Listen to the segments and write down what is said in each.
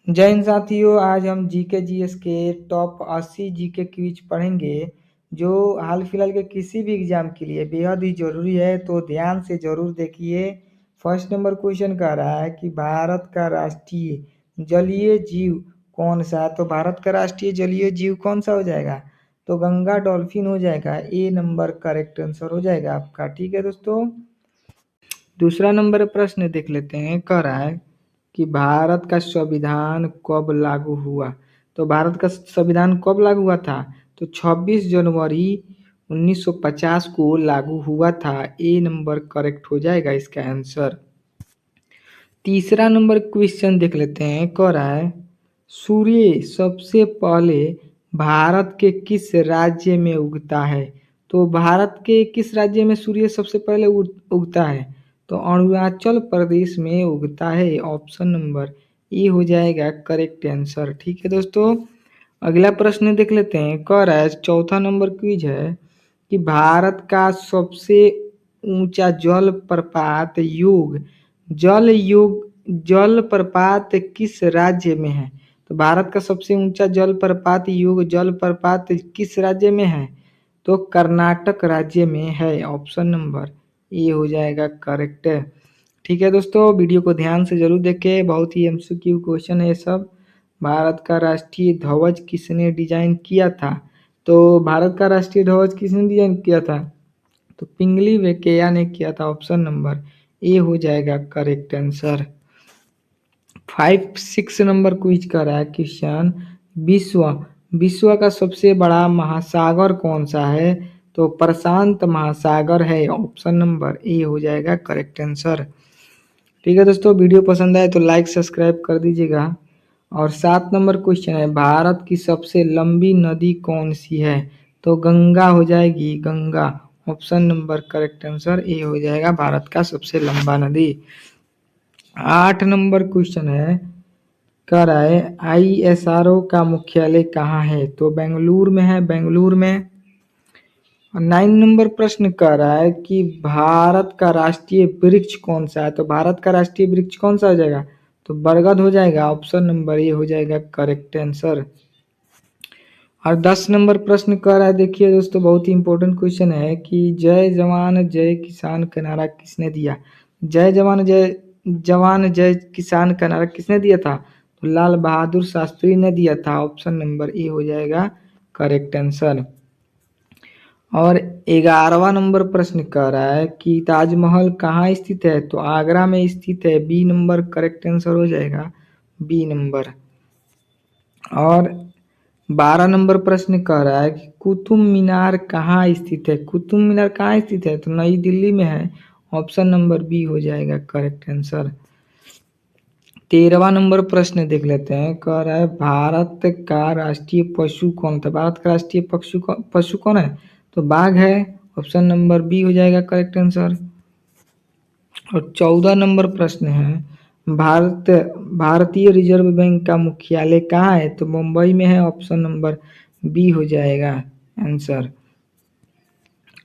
जय हिंद साथियों, आज हम जीके जीएस के टॉप 80 जीके क्विज पढ़ेंगे जो हाल फिलहाल के किसी भी एग्जाम के लिए बेहद ही जरूरी है, तो ध्यान से जरूर देखिए। फर्स्ट नंबर क्वेश्चन कह रहा है कि भारत का राष्ट्रीय जलीय जीव कौन सा है। तो भारत का राष्ट्रीय जलीय जीव कौन सा हो जाएगा? तो गंगा डॉल्फिन हो जाएगा। ए नंबर करेक्ट आंसर हो जाएगा आपका। ठीक है दोस्तों, दूसरा नंबर प्रश्न देख लेते हैं। कह रहा है कि भारत का संविधान कब लागू हुआ। तो भारत का संविधान कब लागू हुआ था? तो 26 जनवरी 1950 को लागू हुआ था। ए नंबर करेक्ट हो जाएगा इसका आंसर। तीसरा नंबर क्वेश्चन देख लेते हैं। कह रहा है सूर्य सबसे पहले भारत के किस राज्य में उगता है। तो भारत के किस राज्य में सूर्य सबसे पहले उगता है? तो अरुणाचल प्रदेश में उगता है। ऑप्शन नंबर ए हो जाएगा करेक्ट आंसर। ठीक है दोस्तों, अगला प्रश्न देख लेते हैं। कह रहा है चौथा नंबर क्विज है कि भारत का सबसे ऊंचा जल प्रपात जल प्रपात किस राज्य में है। तो भारत का सबसे ऊंचा जल प्रपात जल प्रपात किस राज्य में है? तो कर्नाटक राज्य में है। ऑप्शन नंबर ए हो जाएगा करेक्ट। ठीक है दोस्तों, वीडियो को ध्यान से जरूर देखें, बहुत ही एमसीक्यू क्वेश्चन है सब। भारत का राष्ट्रीय ध्वज किसने डिजाइन किया था? तो भारत का राष्ट्रीय ध्वज किसने डिजाइन किया था? तो पिंगली वेंकैया ने किया था। ऑप्शन नंबर ए हो जाएगा करेक्ट आंसर। 6 नंबर क्विज का रहा है क्वेश्चन। विश्व विश्व का सबसे बड़ा महासागर कौन सा है? तो प्रशांत महासागर है। ऑप्शन नंबर ए हो जाएगा करेक्ट आंसर। ठीक है दोस्तों, वीडियो पसंद आए तो लाइक सब्सक्राइब कर दीजिएगा। और 7 नंबर क्वेश्चन है, भारत की सबसे लंबी नदी कौन सी है? तो गंगा हो जाएगी, Ganga. Option number correct answer A हो जाएगा भारत का सबसे लंबा नदी। 8 नंबर क्वेश्चन है, कह रहा है ISRO का मुख्यालय कहाँ है? तो बेंगलुरु में है, बेंगलुरु में। 9 नंबर प्रश्न कह रहा है कि भारत का राष्ट्रीय वृक्ष कौन सा है? तो भारत का राष्ट्रीय वृक्ष कौन सा हो जाएगा? तो बरगद हो जाएगा। ऑप्शन नंबर ए हो जाएगा करेक्ट आंसर। और 10 नंबर प्रश्न कह रहा है, देखिए दोस्तों, बहुत ही इंपॉर्टेंट क्वेश्चन है कि जय जवान जय किसान का नारा किसने दिया? जय जवान जय किसान का नारा किसने दिया था? तो लाल बहादुर शास्त्री ने दिया था। ऑप्शन नंबर ए हो जाएगा करेक्ट आंसर। और 11वां नंबर प्रश्न कह रहा है कि ताजमहल कहाँ स्थित है? तो आगरा में स्थित है। बी नंबर करेक्ट आंसर हो जाएगा, बी नंबर। और 12 नंबर प्रश्न कह रहा है कि कुतुब मीनार कहाँ स्थित है? कुतुब मीनार कहाँ स्थित है? तो नई दिल्ली में है। ऑप्शन नंबर बी हो जाएगा करेक्ट आंसर। 13वां नंबर प्रश्न देख लेते हैं। कह रहा है भारत का राष्ट्रीय पशु कौन था? भारत का राष्ट्रीय पशु कौन है? तो बाघ है। ऑप्शन नंबर बी हो जाएगा करेक्ट आंसर। और 14 नंबर प्रश्न है, भारतीय रिजर्व बैंक का मुख्यालय कहाँ है? तो मुंबई में है। ऑप्शन नंबर बी हो जाएगा आंसर।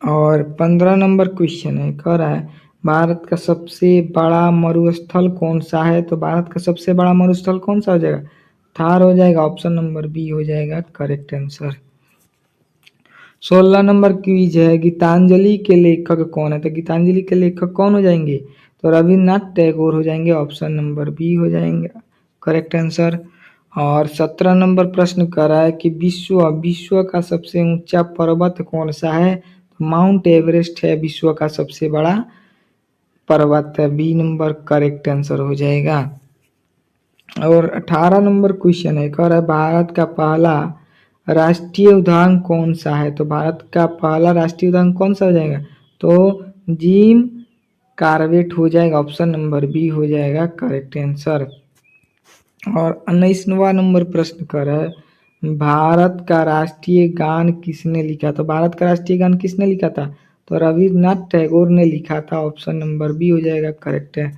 और 15 नंबर क्वेश्चन है, कह रहा है भारत का सबसे बड़ा मरुस्थल कौन सा है? तो भारत का सबसे बड़ा मरुस्थल कौन सा हो जाएगा? थार हो जाएगा। ऑप्शन नंबर बी हो जाएगा करेक्ट आंसर। 16 नंबर क्विज है, गीतांजलि के लेखक कौन है? तो गीतांजलि के लेखक कौन हो जाएंगे? तो रविन्द्रनाथ टैगोर हो जाएंगे। ऑप्शन नंबर बी हो जाएंगे करेक्ट आंसर। और 17 नंबर प्रश्न कर रहा है कि विश्व का सबसे ऊंचा पर्वत कौन सा है? तो माउंट एवरेस्ट है विश्व का सबसे बड़ा पर्वत है। बी नंबर करेक्ट आंसर हो जाएगा। और 18 नंबर क्वेश्चन है, कह रहा है भारत का पहला राष्ट्रीय उद्यान कौन सा है? तो भारत का पहला राष्ट्रीय उद्यान कौन सा हो जाएगा? तो जिम कार्बेट हो जाएगा। ऑप्शन नंबर बी हो जाएगा करेक्ट आंसर। और 19वां नंबर प्रश्न कर रहा है भारत का राष्ट्रीय गान किसने लिखा? तो भारत का राष्ट्रीय गान किसने लिखा था? तो रविन्द्रनाथ टैगोर ने लिखा था। ऑप्शन नंबर बी हो जाएगा करेक्ट है।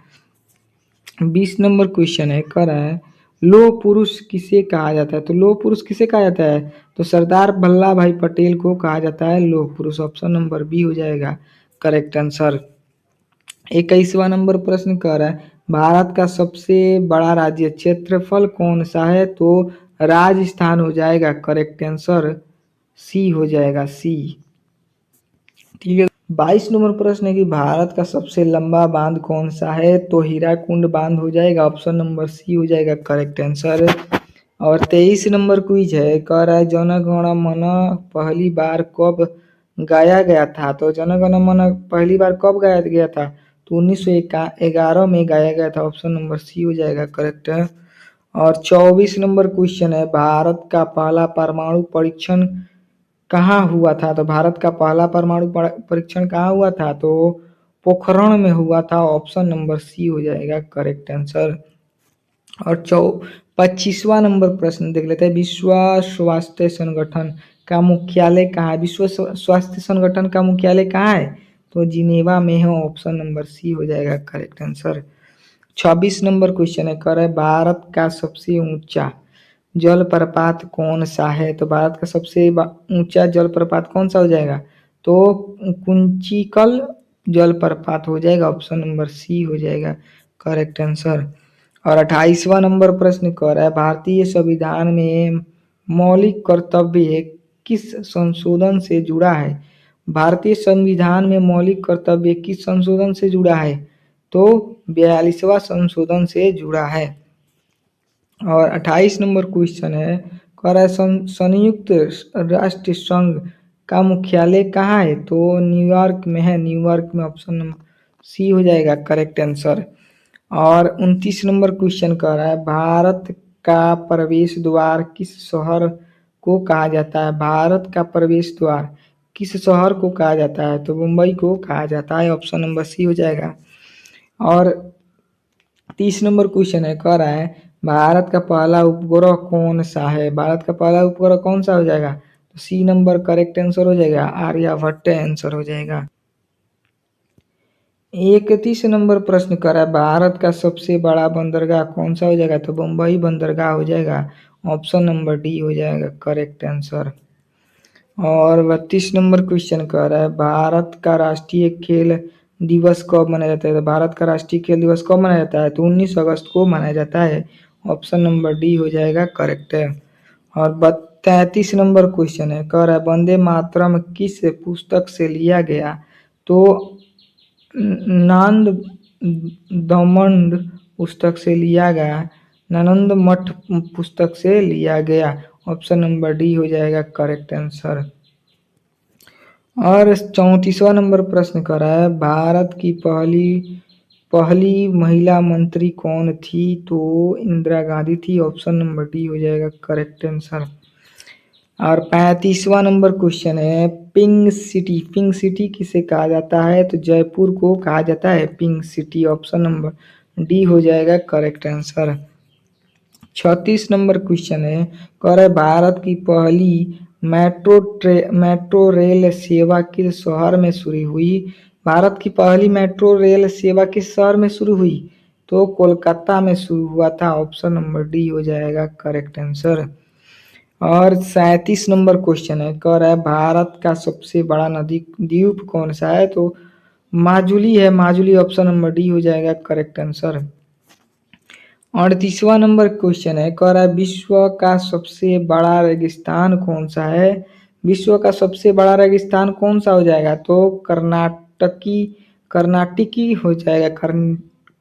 20 नंबर क्वेश्चन है, कह रहा है लोह पुरुष किसे कहा जाता है? तो लोह पुरुष किसे कहा जाता है? तो सरदार वल्लभ भाई पटेल को कहा जाता है लोह पुरुष। ऑप्शन नंबर बी हो जाएगा करेक्ट आंसर। 21वां नंबर प्रश्न कह रहा है भारत का सबसे बड़ा राज्य क्षेत्रफल कौन सा है? तो राजस्थान हो जाएगा करेक्ट आंसर, सी हो जाएगा, सी। ठीक है, 22 नंबर प्रश्न है कि भारत का सबसे लंबा बांध कौन सा है? तो हीराकुंड बांध हो जाएगा, ऑप्शन नंबर सी हो जाएगा करेक्ट आंसर। और 23 नंबर क्विज है, कह रहा है जन गण मन पहली बार कब गाया गया था? तो जन गण मन पहली बार कब गाया गया था? तो 1911 में गाया गया था, ऑप्शन नंबर सी हो जाएगा करेक्ट। और 24 नंबर क्वेश्चन है, भारत का पहला परमाणु परीक्षण कहाँ हुआ था? तो भारत का पहला परमाणु परीक्षण कहाँ हुआ था? तो पोखरण में हुआ था, ऑप्शन नंबर सी हो जाएगा करेक्ट आंसर। और 25वां नंबर प्रश्न देख लेते हैं, विश्व स्वास्थ्य संगठन का मुख्यालय कहाँ है? विश्व स्वास्थ्य संगठन का मुख्यालय कहाँ है? तो जिनेवा में है, ऑप्शन नंबर सी हो जाएगा करेक्ट आंसर। 26 नंबर क्वेश्चन है, कह रहा है भारत का सबसे ऊंचा जलप्रपात कौन सा है? तो भारत का सबसे ऊंचा जलप्रपात कौन सा हो जाएगा? तो कुंचिकल जलप्रपात हो जाएगा, ऑप्शन नंबर सी हो जाएगा करेक्ट आंसर। और 28वां नंबर प्रश्न कह रहा है भारतीय संविधान में मौलिक कर्तव्य किस संशोधन से जुड़ा है? भारतीय संविधान में मौलिक कर्तव्य किस संशोधन से जुड़ा है? तो 42वां संशोधन से जुड़ा है। और 28 नंबर क्वेश्चन है, कह रहा है संयुक्त राष्ट्र संघ का मुख्यालय कहाँ है? तो न्यूयॉर्क में है, न्यूयॉर्क में, ऑप्शन नंबर सी हो जाएगा करेक्ट आंसर। और 29 नंबर क्वेश्चन कह रहा है भारत का प्रवेश द्वार किस शहर को कहा जाता है? भारत का प्रवेश द्वार किस शहर को कहा जाता है? तो मुंबई को कहा जाता है, ऑप्शन नंबर सी हो जाएगा। और 30 नंबर क्वेश्चन है, कह रहा है भारत का पहला उपग्रह कौन सा है? भारत का पहला उपग्रह कौन सा हो जाएगा? तो सी नंबर करेक्ट आंसर हो जाएगा, आर्यभट्ट आंसर हो जाएगा। 31 नंबर प्रश्न कर रहा है भारत का सबसे बड़ा बंदरगाह कौन सा हो जाएगा? तो बम्बई बंदरगाह हो जाएगा, ऑप्शन नंबर डी हो जाएगा करेक्ट आंसर। और 32 नंबर क्वेश्चन कह रहा है भारत का राष्ट्रीय खेल दिवस कब मनाया जाता है? तो भारत का राष्ट्रीय खेल दिवस कब मनाया जाता है? तो 19 अगस्त को मनाया जाता है, ऑप्शन नंबर डी हो जाएगा करेक्ट है। और 33 नंबर क्वेश्चन है, कह रहा है वंदे मातरम किस पुस्तक से लिया गया? तो नांद दमन पुस्तक से लिया गया, नानंद मठ पुस्तक से लिया गया, ऑप्शन नंबर डी हो जाएगा करेक्ट आंसर। और 34वां नंबर प्रश्न कर रहा है भारत की पहली पहली महिला मंत्री कौन थी? तो इंदिरा गांधी थी, ऑप्शन नंबर डी हो जाएगा करेक्ट आंसर। और 35वां नंबर क्वेश्चन है पिंक सिटी किसे कहा जाता है? तो जयपुर को कहा जाता है pink city, option number D हो जाएगा करेक्ट आंसर। 36 नंबर क्वेश्चन है, कह रहा है भारत की पहली मेट्रो रेल सेवा किस शहर में शुरू हुई? भारत की पहली मेट्रो रेल सेवा किस शहर में शुरू हुई? तो कोलकाता में शुरू हुआ था, ऑप्शन नंबर डी हो जाएगा करेक्ट आंसर। और 37 नंबर क्वेश्चन है, कह रहा है भारत का सबसे बड़ा नदी द्वीप कौन सा है? तो माजुली है, माजुली, ऑप्शन नंबर डी हो जाएगा करेक्ट आंसर। 38वां नंबर क्वेश्चन है, कह रहा है विश्व का सबसे बड़ा रेगिस्तान कौन सा है? विश्व का सबसे बड़ा रेगिस्तान कौन सा हो जाएगा? तो कर्नाटकी हो जाएगा,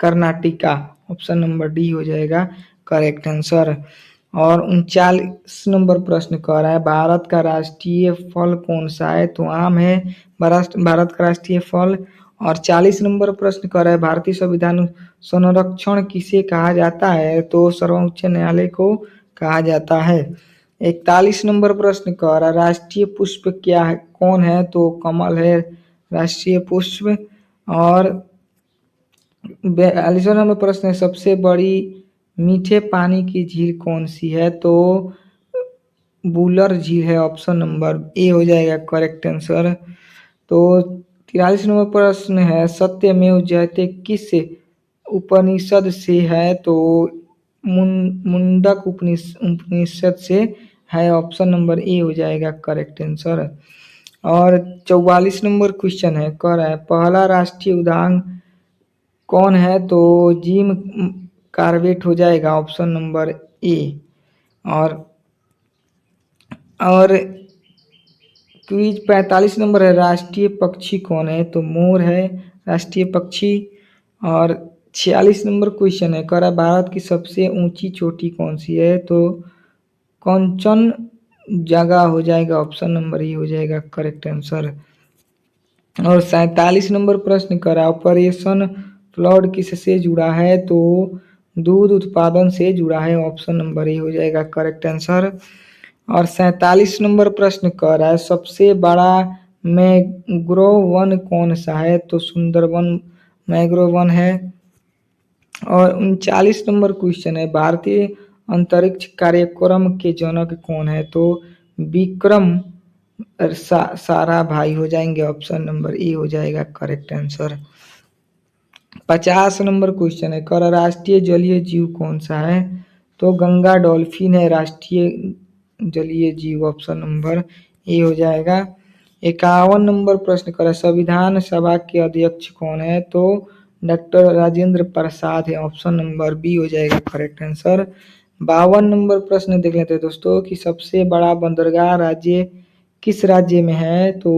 कर्नाटिका, ऑप्शन नंबर डी हो जाएगा करेक्ट आंसर। और 39 नंबर प्रश्न कह रहा है भारत का राष्ट्रीय फल कौन सा है? तो आम है, भारत का राष्ट्रीय फल। और 40 नंबर प्रश्न कह रहा है भारतीय संविधान संरक्षण किसे कहा जाता है? तो सर्वोच्च न्यायालय को कहा जाता है। 41 नंबर प्रश्न कह रहा है राष्ट्रीय पुष्प क्या है, कौन है? तो कमल है राष्ट्रीय पुष्प। और 42वां नंबर प्रश्न है सबसे बड़ी मीठे पानी की झील कौन सी है? तो बुलर झील है, ऑप्शन नंबर ए हो जाएगा करेक्ट आंसर। तो 43 नंबर प्रश्न है सत्यमेव जयते किस उपनिषद से है? तो मुंडक उपनिषद से है, ऑप्शन नंबर ए हो जाएगा करेक्ट आंसर। और 44 नंबर क्वेश्चन है, कह रहा है पहला राष्ट्रीय उद्यान कौन है तो जिम कार्बेट हो जाएगा ऑप्शन नंबर ए। और क्विज 45 नंबर है, राष्ट्रीय पक्षी कौन है तो मोर है राष्ट्रीय पक्षी। और 46 नंबर क्वेश्चन है, कह रहा भारत की सबसे ऊंची चोटी कौन सी है तो कंचन जगह हो जाएगा ऑप्शन नंबर ए हो जाएगा करेक्ट आंसर। और 47 नंबर प्रश्न करा ऑपरेशन फ्लड किससे जुड़ा है तो दूध उत्पादन से जुड़ा है ऑप्शन नंबर ए हो जाएगा करेक्ट आंसर। और 47 नंबर प्रश्न कर रहा है सबसे बड़ा मैंग्रोव वन कौन सा है तो सुंदरबन मैंग्रोव वन है। और 39 नंबर क्वेश्चन है, भारतीय अंतरिक्ष कार्यक्रम के जनक कौन है तो विक्रम साराभाई हो जाएंगे ऑप्शन नंबर ए हो जाएगा करेक्ट आंसर। 50 नंबर क्वेश्चन है, कर राष्ट्रीय जलीय जीव कौन सा है तो गंगा डॉल्फिन है राष्ट्रीय जलीय जीव ऑप्शन नंबर ए हो जाएगा। 51 नंबर प्रश्न कर संविधान सभा के अध्यक्ष कौन है तो डॉक्टर राजेंद्र प्रसाद है ऑप्शन नंबर बी हो जाएगा करेक्ट आंसर। 52 नंबर प्रश्न देख लेते हैं दोस्तों कि सबसे बड़ा बंदरगाह राज्य किस राज्य में है तो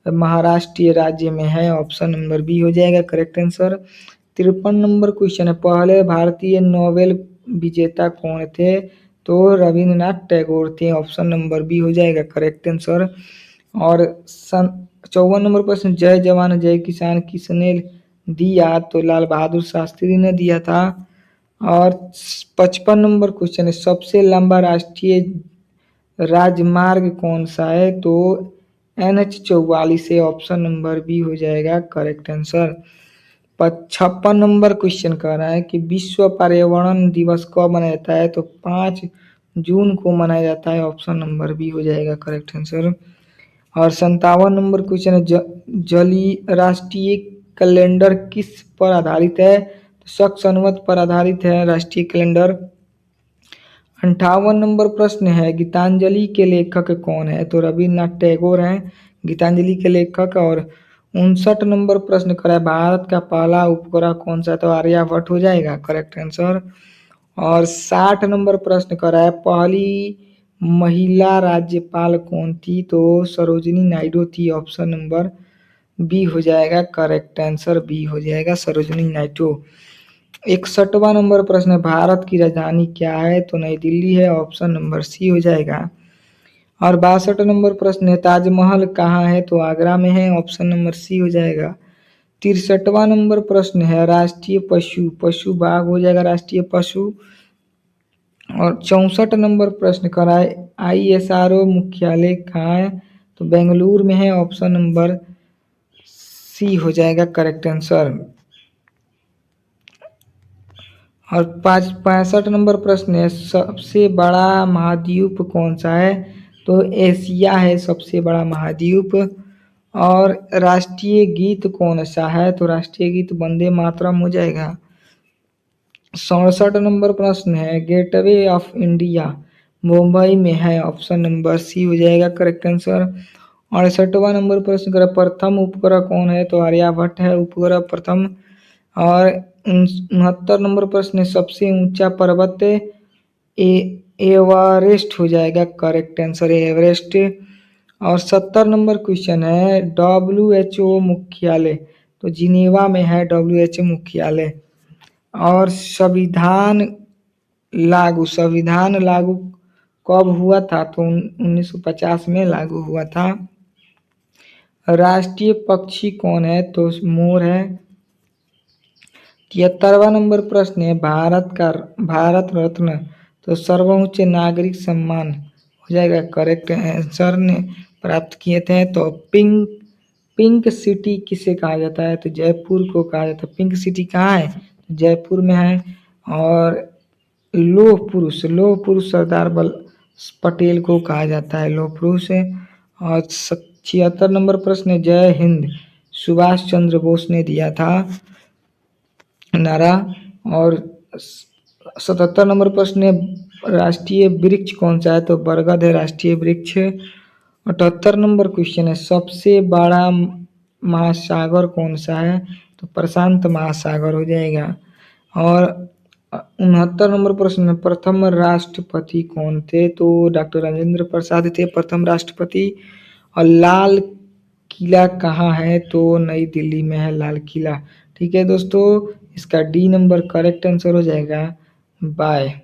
महाराष्ट्र राज्य में है ऑप्शन नंबर बी हो जाएगा करेक्ट आंसर। 53 नंबर क्वेश्चन है, पहले भारतीय नोबेल विजेता कौन थे तो रविन्द्रनाथ टैगोर थे ऑप्शन नंबर बी हो जाएगा करेक्ट आंसर। और 54 नंबर प्रश्न, जय जवान जय किसान किसने दिया तो लाल बहादुर शास्त्री ने दिया था। और 55 नंबर क्वेश्चन है, सबसे लंबा राष्ट्रीय राजमार्ग कौन सा है तो NH 44 है ऑप्शन नंबर बी हो जाएगा करेक्ट आंसर। 56 नंबर क्वेश्चन कह रहा है कि विश्व पर्यावरण दिवस कब मनाया जाता है तो 5 जून को मनाया जाता है ऑप्शन नंबर बी हो जाएगा करेक्ट आंसर। और 57 नंबर क्वेश्चन है, जली राष्ट्रीय कैलेंडर किस पर आधारित है तो शक संवत पर आधारित है राष्ट्रीय कैलेंडर। 58 नंबर प्रश्न है, गीतांजलि के लेखक कौन है तो रविन्द्रनाथ टैगोर हैं गीतांजलि के लेखक। और 59 नंबर प्रश्न करा है, भारत का पहला उपग्रह कौन सा तो आर्यभट्ट हो जाएगा करेक्ट आंसर। और 60 नंबर प्रश्न करा है, पहली महिला राज्यपाल कौन थी तो सरोजिनी नायडू थी ऑप्शन नंबर बी हो जाएगा करेक्ट आंसर बी हो जाएगा सरोजिनी नायडू। 61वां नंबर प्रश्न है, भारत की राजधानी क्या है तो नई दिल्ली है ऑप्शन नंबर सी हो जाएगा। और 62 नंबर प्रश्न है, ताजमहल कहाँ है तो आगरा में है ऑप्शन नंबर सी हो जाएगा। 63वां नंबर प्रश्न है, राष्ट्रीय पशु पशु बाघ हो जाएगा राष्ट्रीय पशु। और 64 नंबर प्रश्न कराए ISRO मुख्यालय कहाँ है तो बेंगलुरु में है ऑप्शन नंबर सी हो जाएगा करेक्ट आंसर। और 65 नंबर प्रश्न है, सबसे बड़ा महाद्वीप कौन सा है तो एशिया है सबसे बड़ा महाद्वीप। और राष्ट्रीय गीत कौन सा है तो राष्ट्रीय गीत वंदे मातरम हो जाएगा। 67 नंबर प्रश्न है, गेटवे ऑफ इंडिया मुंबई में है ऑप्शन नंबर सी हो जाएगा करेक्ट आंसर। 68वां नंबर प्रश्न कर प्रथम उपग्रह कौन है तो आर्यभट्ट है उपग्रह प्रथम। और 69 नंबर प्रश्न है, सबसे ऊंचा पर्वत एवरेस्ट हो जाएगा करेक्ट आंसर एवरेस्ट। और 70 नंबर क्वेश्चन है, WHO मुख्यालय तो जिनेवा में है WHO मुख्यालय। और संविधान लागू कब हुआ था तो 1950 में लागू हुआ था। राष्ट्रीय पक्षी कौन है तो मोर है। 73वां नंबर प्रश्न है, भारत रत्न तो सर्वोच्च नागरिक सम्मान हो जाएगा करेक्ट आंसर ने प्राप्त किए थे। तो पिंक सिटी किसे कहा जाता है तो जयपुर को कहा जाता है। पिंक सिटी कहाँ है जयपुर में है। और लौह पुरुष सरदार पटेल को कहा जाता है लौह पुरुष। और 76 नंबर प्रश्न है, जय हिंद सुभाष चंद्र बोस ने दिया था नारा। और 77 नंबर प्रश्न है, राष्ट्रीय वृक्ष कौन सा है तो बरगद है राष्ट्रीय वृक्ष। 78 नंबर क्वेश्चन है, सबसे बड़ा महासागर कौन सा है तो प्रशांत महासागर हो जाएगा। और 69 नंबर प्रश्न में प्रथम राष्ट्रपति कौन थे? तो डॉक्टर राजेंद्र प्रसाद थे प्रथम राष्ट्रपति। और लाल किला कहाँ है? तो नई दिल्ली में है लाल किला। ठीक है दोस्तों, इसका डी नंबर करेक्ट आंसर हो जाएगा। बाय।